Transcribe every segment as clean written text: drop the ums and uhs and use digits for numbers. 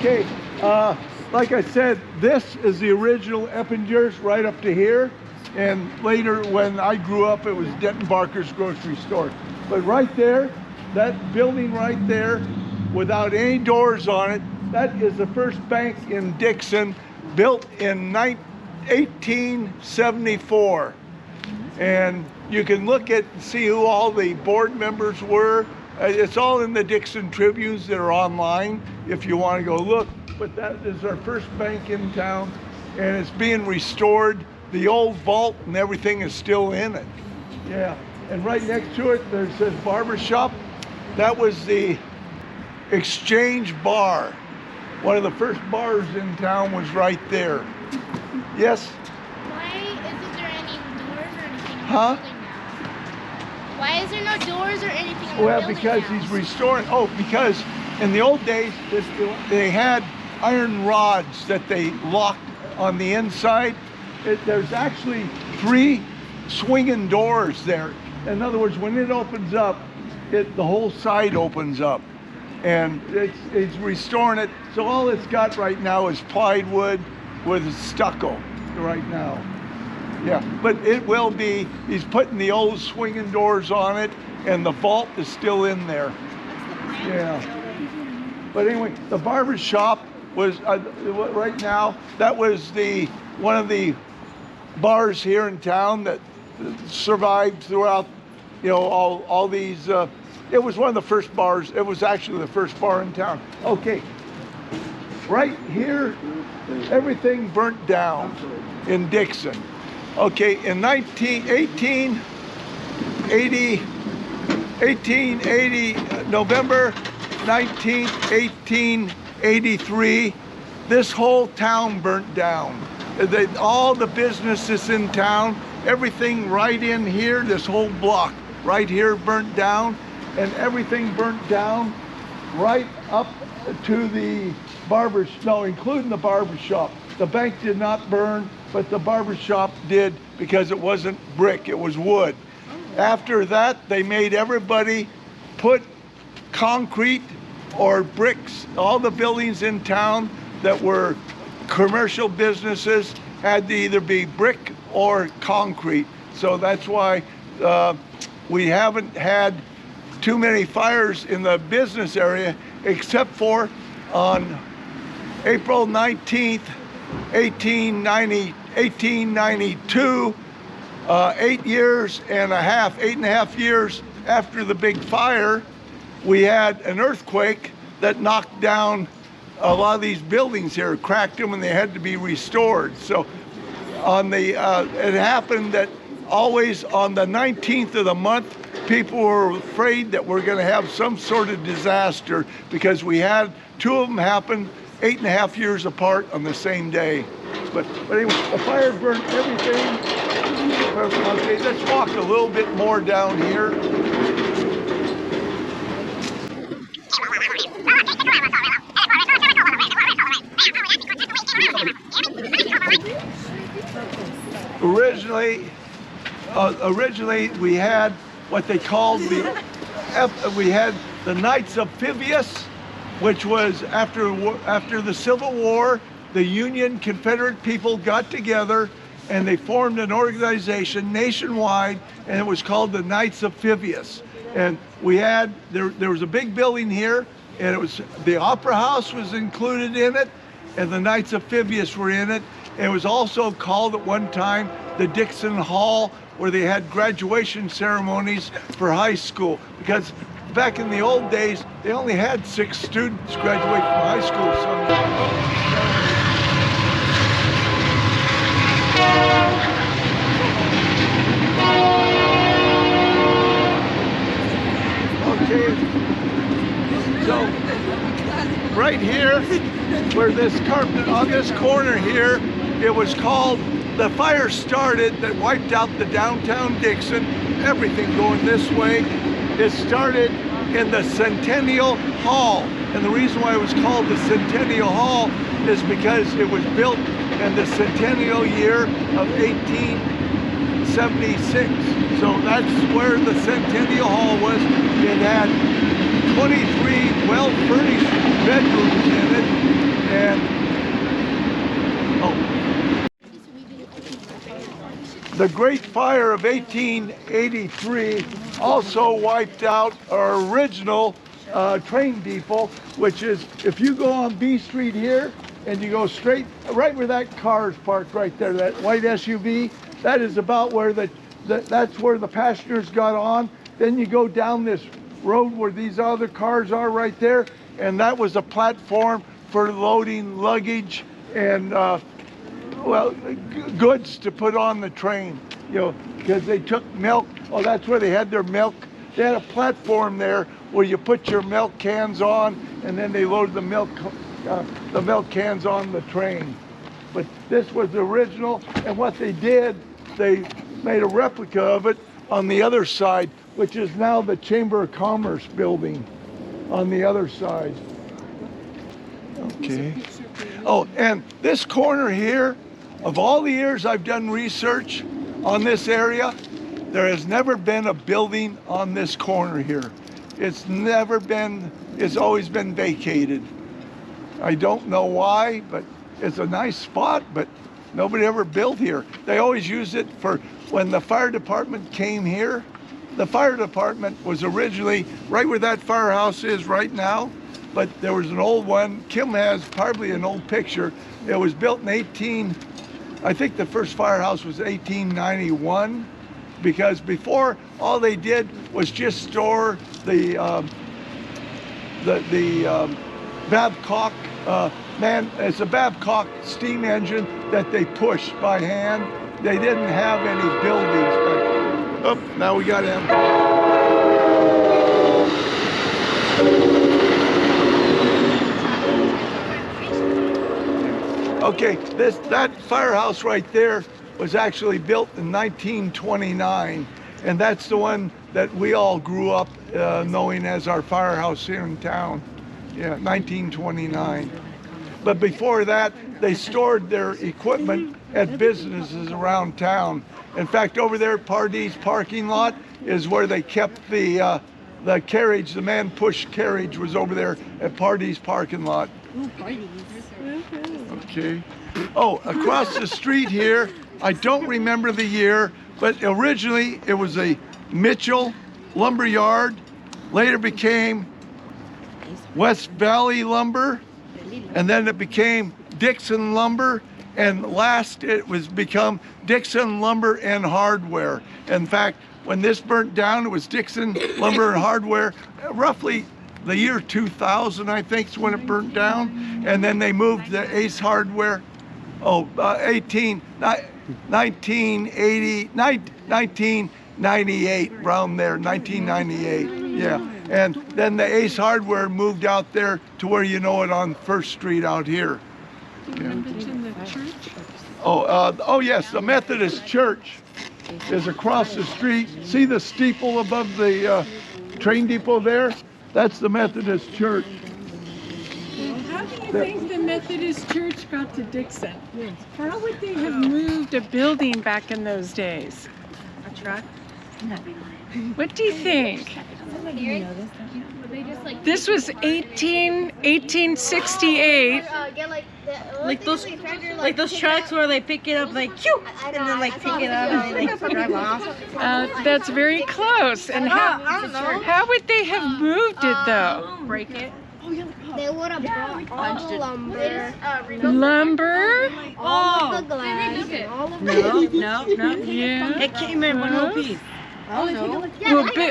Okay, like I said, this is the original Eppinger's right up to here. And later, when I grew up, it was Denton Barker's grocery store. But right there, that building right there, without any doors on it, that is the first bank in Dixon, built in 1874. And you can look at and see who all the board members were. It's all in the Dixon Tribunes that are online if you want to go look. But that is our first bank in town, and it's being restored. The old vault and everything is still in it. Yeah, and right next to it, there says barber shop. That was the Exchange Bar. One of the first bars in town was right there. Yes? Why isn't there any doors or anything in the Huh? building now? Why is there no doors or anything in the Well, building because now? he's restoring. Oh, because in the old days, they had iron rods that they locked on the inside. There's actually 3 swinging doors there. In other words, when it opens up, the whole side opens up. And it's restoring it. So all it's got right now is plywood with stucco right now. Yeah, but it will be, he's putting the old swinging doors on it, and the vault is still in there. Yeah. But anyway, the barber shop was, right now, that was one of the bars here in town that survived throughout, all these, it was one of the first bars. It was actually the first bar in town. Okay, right here, everything burnt down in Dixon. Okay, in 1880, November 19th, 1883, this whole town burnt down. All the businesses in town, everything right in here, this whole block right here burnt down, and everything burnt down right up to the including the barber shop. The bank did not burn, but the barber shop did because it wasn't brick, it was wood. After that, they made everybody put concrete or bricks. All the buildings in town that were commercial businesses had to either be brick or concrete. So that's why we haven't had too many fires in the business area, except for on April 19th, 1892, 8.5 years after the big fire, we had an earthquake that knocked down a lot of these buildings here, cracked them, and they had to be restored. So it happened that always on the 19th of the month, people were afraid that we're going to have some sort of disaster because we had 2 of them happen 8.5 years apart on the same day. But anyway, the fire burnt everything. Okay, let's walk a little bit more down here. Originally we had what they called we had the Knights of Phivius, which was after the Civil War, the Union Confederate people got together and they formed an organization nationwide, and it was called the Knights of Phivius. And we had, there was a big building here, and it was, the Opera House was included in it, and the Knights of Phivius were in it. And it was also called at one time the Dixon Hall, where they had graduation ceremonies for high school, because back in the old days, they only had 6 students graduate from high school. Okay, so right here, where this carpet on this corner here, it was called, the fire started that wiped out the downtown Dixon, everything going this way. It started in the Centennial Hall. And the reason why it was called the Centennial Hall is because it was built in the centennial year of 1876. So that's where the Centennial Hall was. It had 23 well-furnished bedrooms in it, And the Great Fire of 1883 also wiped out our original train depot, which is, if you go on B Street here and you go straight, right where that car is parked right there, that white SUV, that is about where that's where the passengers got on. Then you go down this road where these other cars are right there, and that was a platform for loading luggage and goods to put on the train, you know, because they took milk. Oh, that's where they had their milk. They had a platform there where you put your milk cans on, and then they loaded the milk cans on the train. But this was the original, and what they did, they made a replica of it on the other side, which is now the Chamber of Commerce building on the other side. Okay. Oh, and this corner here, of all the years I've done research on this area, there has never been a building on this corner here. It's never been, it's always been vacated. I don't know why, but it's a nice spot, but nobody ever built here. They always used it for when the fire department came here. The fire department was originally right where that firehouse is right now, but there was an old one. Kim has probably an old picture. It was built in I think the first firehouse was 1891, because before all they did was just store the Babcock, it's a Babcock steam engine that they push by hand. They didn't have any buildings back. Oh, now we got him. Okay, that firehouse right there was actually built in 1929, and that's the one that we all grew up knowing as our firehouse here in town. Yeah, 1929. But before that, they stored their equipment at businesses around town. In fact, over there at Pardee's parking lot is where they kept the carriage. The man-push carriage was over there at Pardee's parking lot. Ooh, Pardee's. Okay. Oh, across the street here, I don't remember the year, but originally it was a Mitchell lumber yard. Later became West Valley Lumber, and then it became Dixon Lumber, and last it was become Dixon Lumber and Hardware. In fact, when this burnt down, it was Dixon Lumber and Hardware, roughly the year 2000, I think, is when it burnt down. And then they moved the Ace Hardware, 1998, around there, 1998, yeah. And then the Ace Hardware moved out there to where you know it on First Street out here. Yeah. Oh yes, the Methodist Church is across the street. See the steeple above the train depot there? That's the Methodist Church. How do you think the Methodist Church got to Dixon? How would they have moved a building back in those days? A truck? What do you think? This was 1868. Like those trucks where they pick it up like, and then like pick it up and like drive off. That's very close. And how would they have moved it though? Break it. They would have brought all the lumber. Lumber? All of the glass. No. Yeah. It came in one whole piece. Well,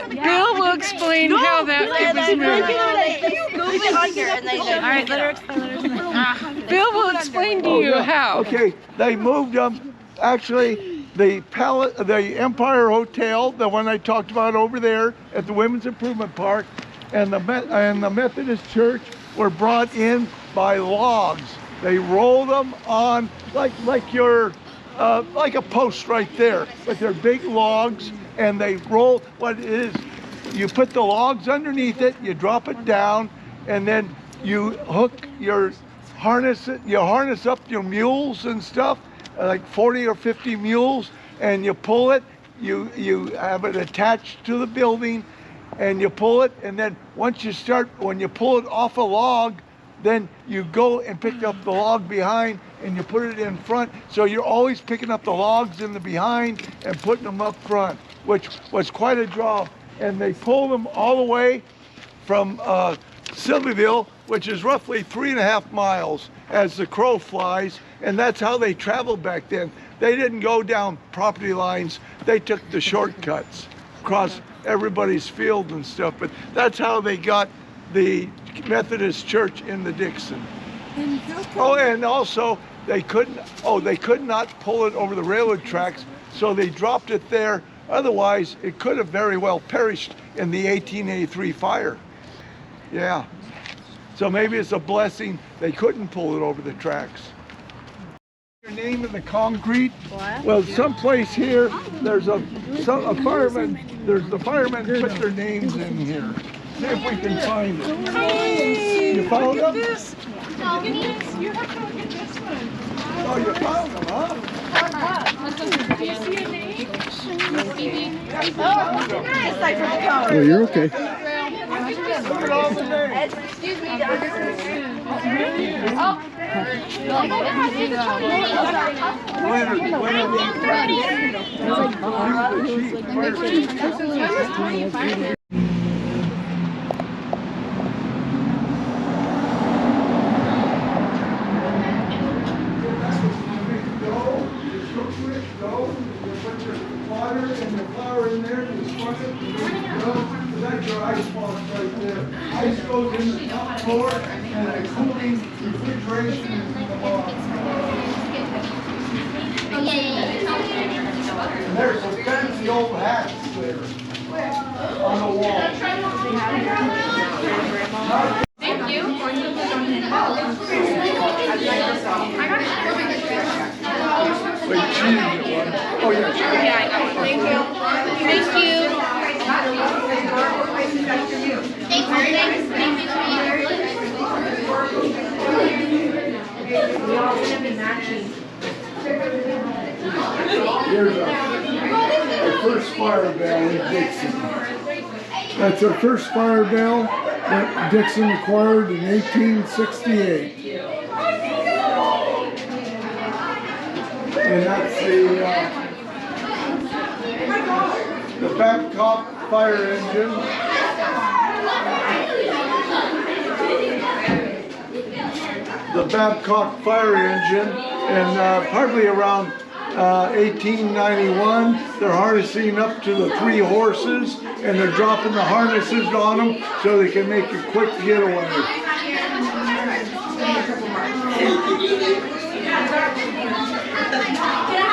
Bill will explain how that was moved. All right, let her explain. Bill will explain to you how. Okay, they moved them. Actually, the Empire Hotel, the one I talked about over there at the Women's Improvement Park, and the Methodist Church were brought in by logs. They rolled them on like a post right there, but they're big logs, and they roll. What it is, you put the logs underneath it, you drop it down, and then you hook your harness up your mules and stuff, like 40 or 50 mules, and you pull it. You have it attached to the building, and you pull it, and then when you pull it off a log, then you go and pick up the log behind and you put it in front. So you're always picking up the logs in the behind and putting them up front, which was quite a job. And they pull them all the way from Sylviaville, which is roughly 3.5 miles as the crow flies, and that's how they traveled back then. They didn't go down property lines, they took the shortcuts across everybody's field and stuff, but that's how they got the Methodist church in the Dixon. Oh, and also they could not pull it over the railroad tracks, so they dropped it there. Otherwise, it could have very well perished in the 1883 fire. Yeah. So maybe it's a blessing they couldn't pull it over the tracks. Your name in the concrete? What? Well, someplace here, there's a fireman. There's the firemen put their names in here. See if we can find it. Hey, you found them? This. You have to look at this one. Oh, you found them, huh? Do you see a name? Oh, you're okay. Look at all the names. Excuse me, That's your ice box right there. Ice goes in the top floor and a cooling refrigeration is in the bottom. And there's some fancy old hats there on the wall. Thank you. Wait, cheese at one. Oh, yeah. Yeah, I got one. Thank you. Thank you. Here's our first fire bell in Dixon. That's our first fire bell that Dixon acquired in 1868. And that's the Babcock fire engine. The Babcock fire engine, and probably around 1891, they're harnessing up to the 3 horses, and they're dropping the harnesses on them so they can make a quick getaway. Can I